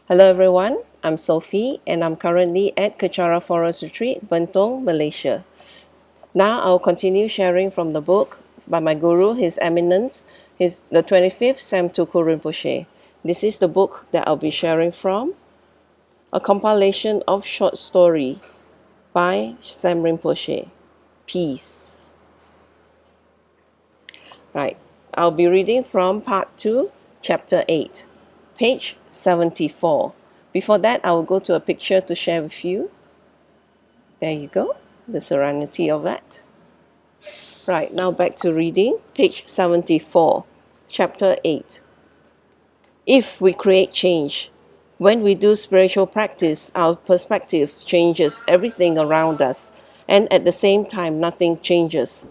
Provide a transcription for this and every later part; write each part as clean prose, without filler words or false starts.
Hello everyone, I'm Sophie and I'm currently at Kechara Forest Retreat, Bentong, Malaysia. Now I'll continue sharing from the book by my guru, His Eminence, the 25th Sam Tuku Rinpoche. This is the book that I'll be sharing from, a compilation of short story by Sam Rinpoche, Peace. Right, I'll be reading from part 2, chapter 8, page 74. Before that, I will go to a picture to share with you. There you go, the serenity of that. Right, now back to reading, page 74, chapter 8. If we create change, when we do spiritual practice, our perspective changes everything around us, and at the same time, nothing changes.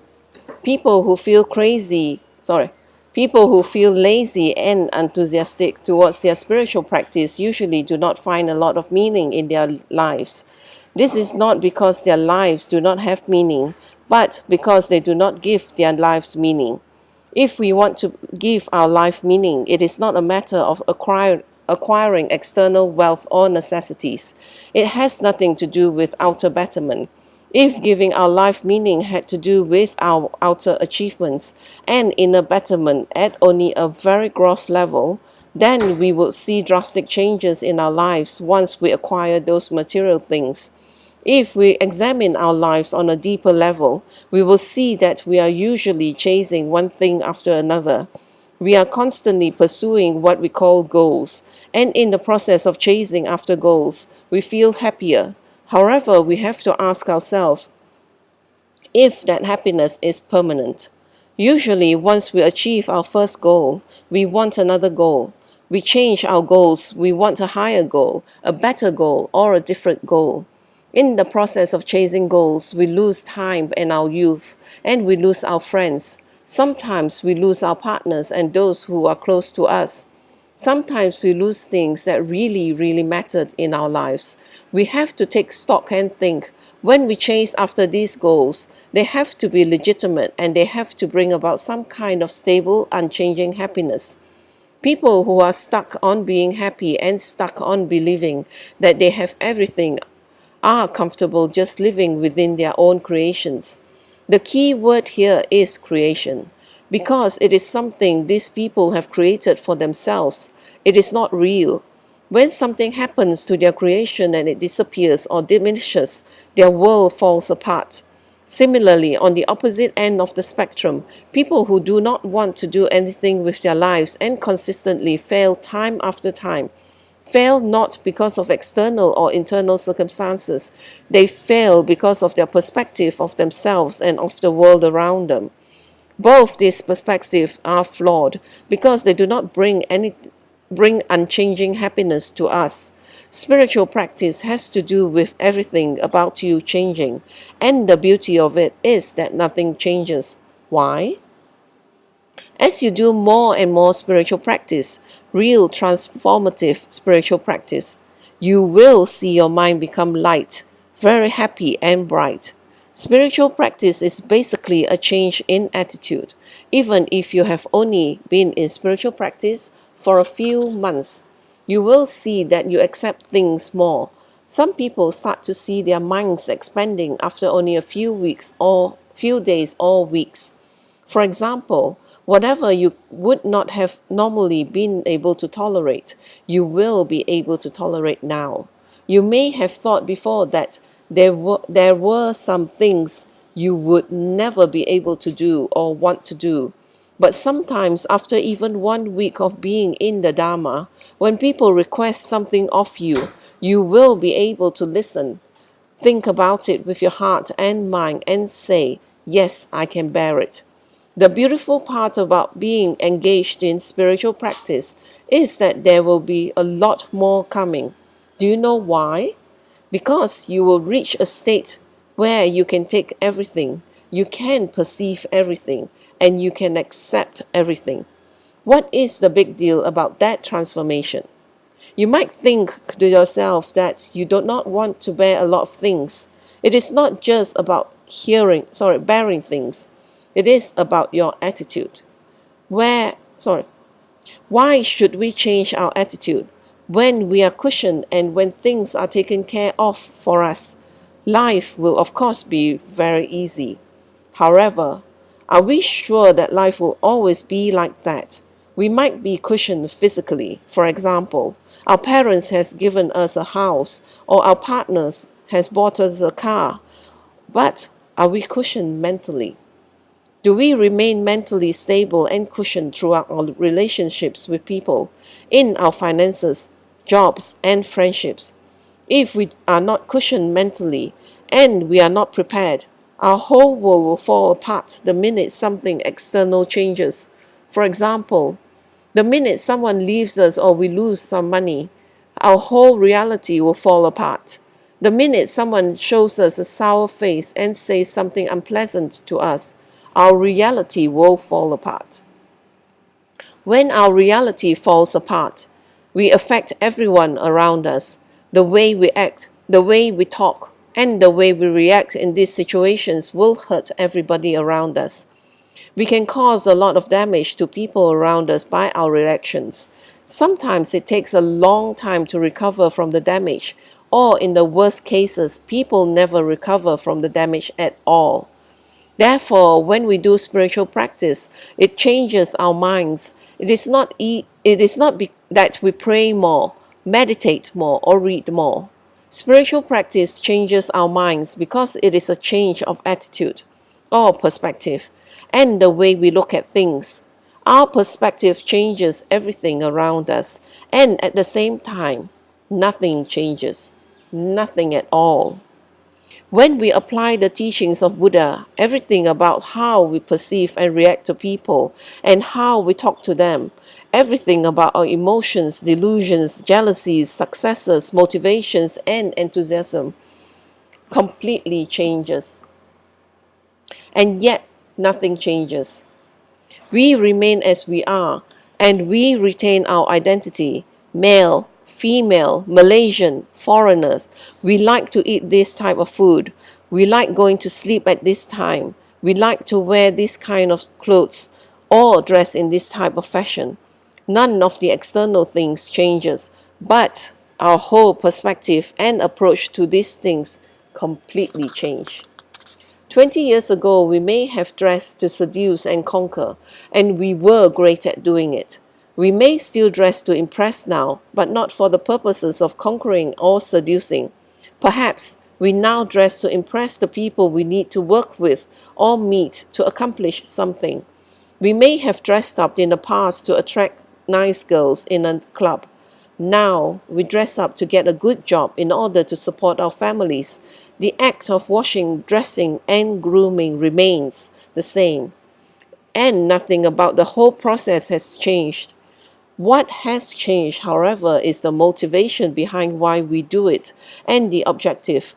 People who feel People who feel lazy and enthusiastic towards their spiritual practice usually do not find a lot of meaning in their lives. This is not because their lives do not have meaning, but because they do not give their lives meaning. If we want to give our life meaning, it is not a matter of acquiring external wealth or necessities. It has nothing to do with outer betterment. If giving our life meaning had to do with our outer achievements and inner betterment at only a very gross level, then we would see drastic changes in our lives once we acquire those material things. If we examine our lives on a deeper level, we will see that we are usually chasing one thing after another. We are constantly pursuing what we call goals, and in the process of chasing after goals, we feel happier. However, we have to ask ourselves if that happiness is permanent. Usually, once we achieve our first goal, we want another goal. We change our goals, we want a higher goal, a better goal, or a different goal. In the process of chasing goals, we lose time and our youth, and we lose our friends. Sometimes we lose our partners and those who are close to us. Sometimes we lose things that really mattered in our lives. We have to take stock and think, when we chase after these goals, they have to be legitimate and they have to bring about some kind of stable, unchanging happiness. People who are stuck on being happy and stuck on believing that they have everything are comfortable just living within their own creations. The key word here is creation, because it is something these people have created for themselves. It is not real. When something happens to their creation and it disappears or diminishes, their world falls apart. Similarly, on the opposite end of the spectrum, people who do not want to do anything with their lives and consistently fail time after time fail not because of external or internal circumstances. They fail because of their perspective of themselves and of the world around them. Both these perspectives are flawed because they do not bring unchanging happiness to us. Spiritual practice has to do with everything about you changing, and the beauty of it is that nothing changes. Why? As you do more and more spiritual practice, real transformative spiritual practice, you will see your mind become light, very happy and bright. Spiritual practice is basically a change in attitude, even if you have only been in spiritual practice for a few months. You will see that you accept things more. Some people start to see their minds expanding after only a few weeks or few days or weeks. For example, whatever you would not have normally been able to tolerate, you will be able to tolerate now. You may have thought before that there were some things you would never be able to do or want to do. But sometimes, after even 1 week of being in the Dharma, when people request something of you, you will be able to listen. Think about it with your heart and mind and say, yes, I can bear it. The beautiful part about being engaged in spiritual practice is that there will be a lot more coming. Do you know why? Because you will reach a state where you can take everything, you can perceive everything, and you can accept everything. What is the big deal about that transformation? You might think to yourself that you do not want to bear a lot of things. It is not just about bearing things. It is about your attitude. Why should we change our attitude? When we are cushioned and when things are taken care of for us, life will of course be very easy. However, are we sure that life will always be like that? We might be cushioned physically. For example, our parents has given us a house or our partners has bought us a car. But are we cushioned mentally? Do we remain mentally stable and cushioned throughout our relationships with people, in our finances, jobs, and friendships? If we are not cushioned mentally and we are not prepared, our whole world will fall apart the minute something external changes. For example, the minute someone leaves us or we lose some money, our whole reality will fall apart. The minute someone shows us a sour face and says something unpleasant to us, our reality will fall apart. When our reality falls apart, we affect everyone around us. The way we act, the way we talk, and the way we react in these situations will hurt everybody around us. We can cause a lot of damage to people around us by our reactions. Sometimes it takes a long time to recover from the damage, or in the worst cases, people never recover from the damage at all. Therefore, when we do spiritual practice, it changes our minds. It is not that we pray more, meditate more, or read more. Spiritual practice changes our minds because it is a change of attitude or perspective and the way we look at things. Our perspective changes everything around us, and at the same time, nothing changes. Nothing at all. When we apply the teachings of Buddha, everything about how we perceive and react to people and how we talk to them, everything about our emotions, delusions, jealousies, successes, motivations, and enthusiasm completely changes. And yet, nothing changes. We remain as we are, and we retain our identity, male, female, Malaysian, foreigners. We like to eat this type of food. We like going to sleep at this time. We like to wear this kind of clothes or dress in this type of fashion. None of the external things changes, but our whole perspective and approach to these things completely change. 20 years ago, we may have dressed to seduce and conquer, and we were great at doing it. We may still dress to impress now, but not for the purposes of conquering or seducing. Perhaps we now dress to impress the people we need to work with or meet to accomplish something. We may have dressed up in the past to attract nice girls in a club. Now we dress up to get a good job in order to support our families. The act of washing, dressing, and grooming remains the same, and nothing about the whole process has changed. What has changed, however, is the motivation behind why we do it and the objective.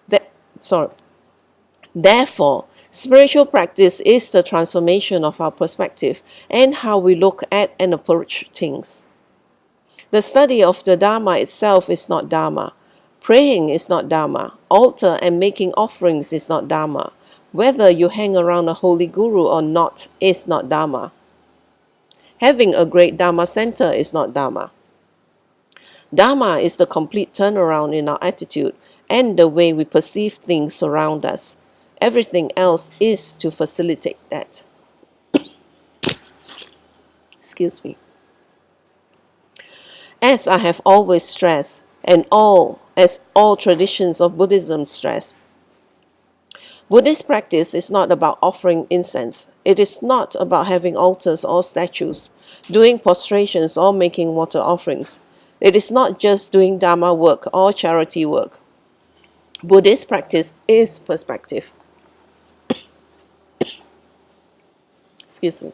That, sorry. Therefore, spiritual practice is the transformation of our perspective and how we look at and approach things. The study of the Dharma itself is not Dharma. Praying is not Dharma. Altar and making offerings is not Dharma. Whether you hang around a holy guru or not is not Dharma. Having a great Dharma center is not Dharma. Dharma is the complete turnaround in our attitude and the way we perceive things around us. Everything else is to facilitate that. Excuse me. As I have always stressed, as all traditions of Buddhism stress, Buddhist practice is not about offering incense. It is not about having altars or statues, doing prostrations or making water offerings. It is not just doing Dharma work or charity work. Buddhist practice is perspective. Excuse me.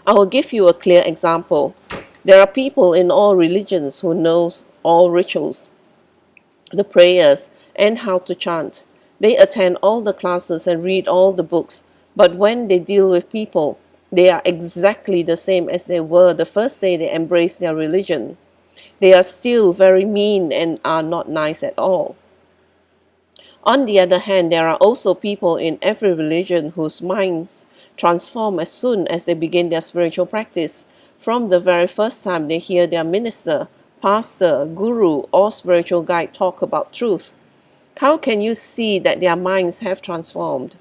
I will give you a clear example. There are people in all religions who know all rituals, the prayers, and how to chant. They attend all the classes and read all the books, but when they deal with people, they are exactly the same as they were the first day they embraced their religion. They are still very mean and are not nice at all. On the other hand, there are also people in every religion whose minds transform as soon as they begin their spiritual practice. from the very first time they hear their minister, pastor, guru, or spiritual guide talk about truth. How can you see that their minds have transformed?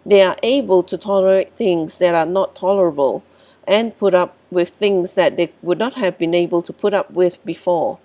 They are able to tolerate things that are not tolerable and put up with things that they would not have been able to put up with before.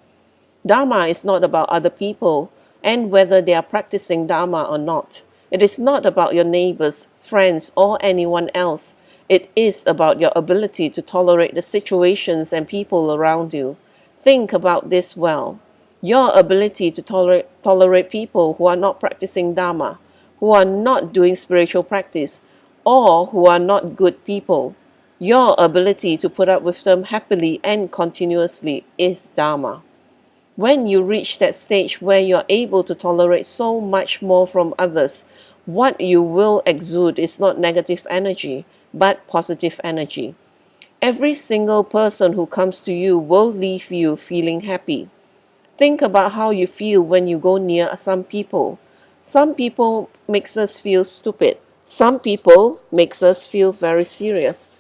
Dharma is not about other people and whether they are practicing Dharma or not. It is not about your neighbors, friends, or anyone else. It is about your ability to tolerate the situations and people around you. Think about this well. Your ability to tolerate people who are not practicing Dharma, who are not doing spiritual practice, or who are not good people. Your ability to put up with them happily and continuously is Dharma. When you reach that stage where you're able to tolerate so much more from others, what you will exude is not negative energy, but positive energy. Every single person who comes to you will leave you feeling happy. Think about how you feel when you go near some people. Some people makes us feel stupid. Some people makes us feel very serious.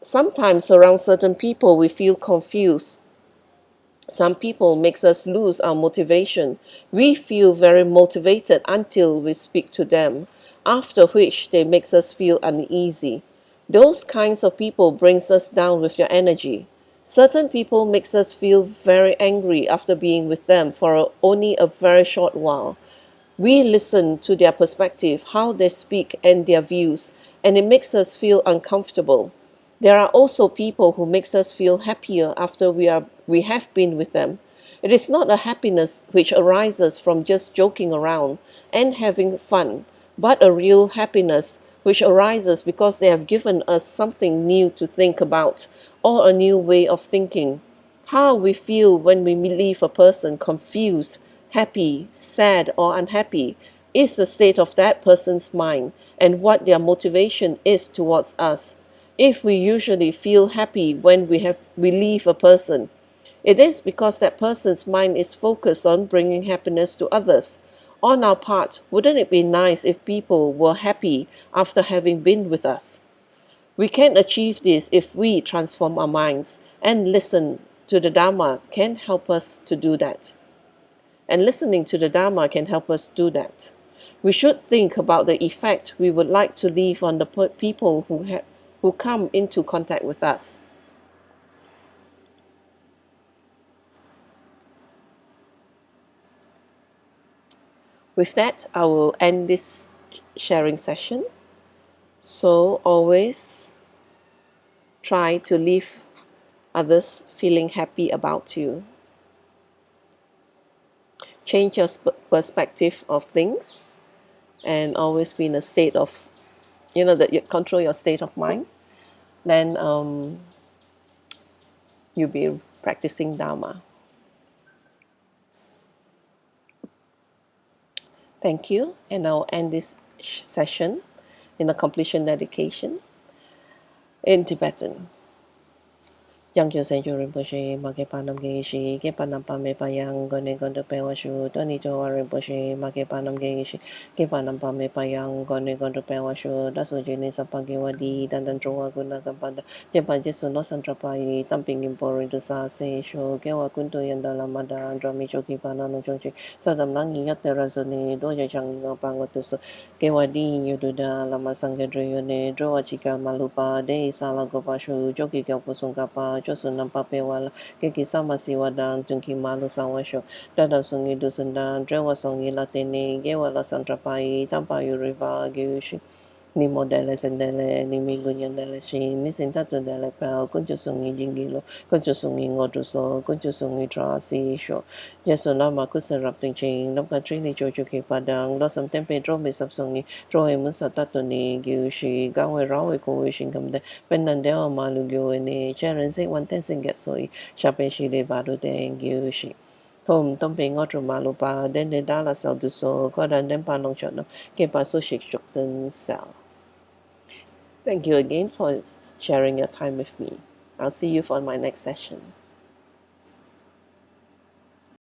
Sometimes around certain people we feel confused. Some people makes us lose our motivation. We feel very motivated until we speak to them, after which they makes us feel uneasy. Those kinds of people brings us down with their energy. Certain people makes us feel very angry after being with them for only a very short while. We listen to their perspective, how they speak and their views, and it makes us feel uncomfortable. There are also people who makes us feel happier after we have been with them. It is not a happiness which arises from just joking around and having fun, but a real happiness which arises because they have given us something new to think about or a new way of thinking. How we feel when we leave a person confused, happy, sad, or unhappy is the state of that person's mind and what their motivation is towards us. If we usually feel happy when we leave a person, it is because that person's mind is focused on bringing happiness to others. On our part, wouldn't it be nice if people were happy after having been with us? We can achieve this if we transform our minds, and listen to the Dharma can help us to do that. And listening to the Dharma can help us do that. We should think about the effect we would like to leave on the people who come into contact with us. With that, I will end this sharing session. So always try to leave others feeling happy about you. Change your perspective of things and always be in a state of, that you control your state of mind. Then you'll be practicing Dharma. Thank you, and I'll end this session in a completion dedication in Tibetan. Yang kyo sen kyo rinpoche, ma ke pa nam ge ishi, ke pa nam pa me pa yang, go ne go do pe wa shu, do ni jo wa rinpoche, ma ke pa nam ge ishi, ke pa nam pa me pa yang, go ne go do pe wa shu, da su je ne sa pa ge wa di, dan dan tro wa gu na ka pa da, je pa je su no san tra pa yi, tam ping in po rin tu sa se shu, ke wa kun tu yan da la ma da, dra mi cho ki pa na no chong chi, sa dam lang yi yat te ra su ne, do je chang nga pa ngo tu su, ke wa di yu du da, la ma sang ge dre yu ne, dro wa chi ka ma lu pa, de sa la go pa shu, jo ki kyo pu sung ka pa, cho sun nam pa pe wala ke ki sama si wa dang tung ki ma lu sang wa sho da da sung yi du sun dang dre wa song yi la te ne ge wa la san tra pa yi tam pa yu ri va ge yu shi ni mo dele sen dele ni mi gu nyan dele shi ni sin ta tu dele pa kun chu sung yi jing gi lo kun chu sung yi ngo tu so kun chu sung yi tra si sho je so na ma ku se rap ting ching nam ka tri ni cho chu ki pa dang lo sam tem pe dro mi sap sung ni dro e mun sa ta tu ni ge yu shi ga we ra we ko we shin kam de pen nan de ma lu gyo ne che ren sing wan ten sing get so yi sha pe shi de ba do de ge yu shi Tom tom pe ngot ru ma lu pa den de da la sal du so ko dan den pa long chot no ke pa so shik chuk ten sal. Thank you again for sharing your time with me. I'll see you for my next session.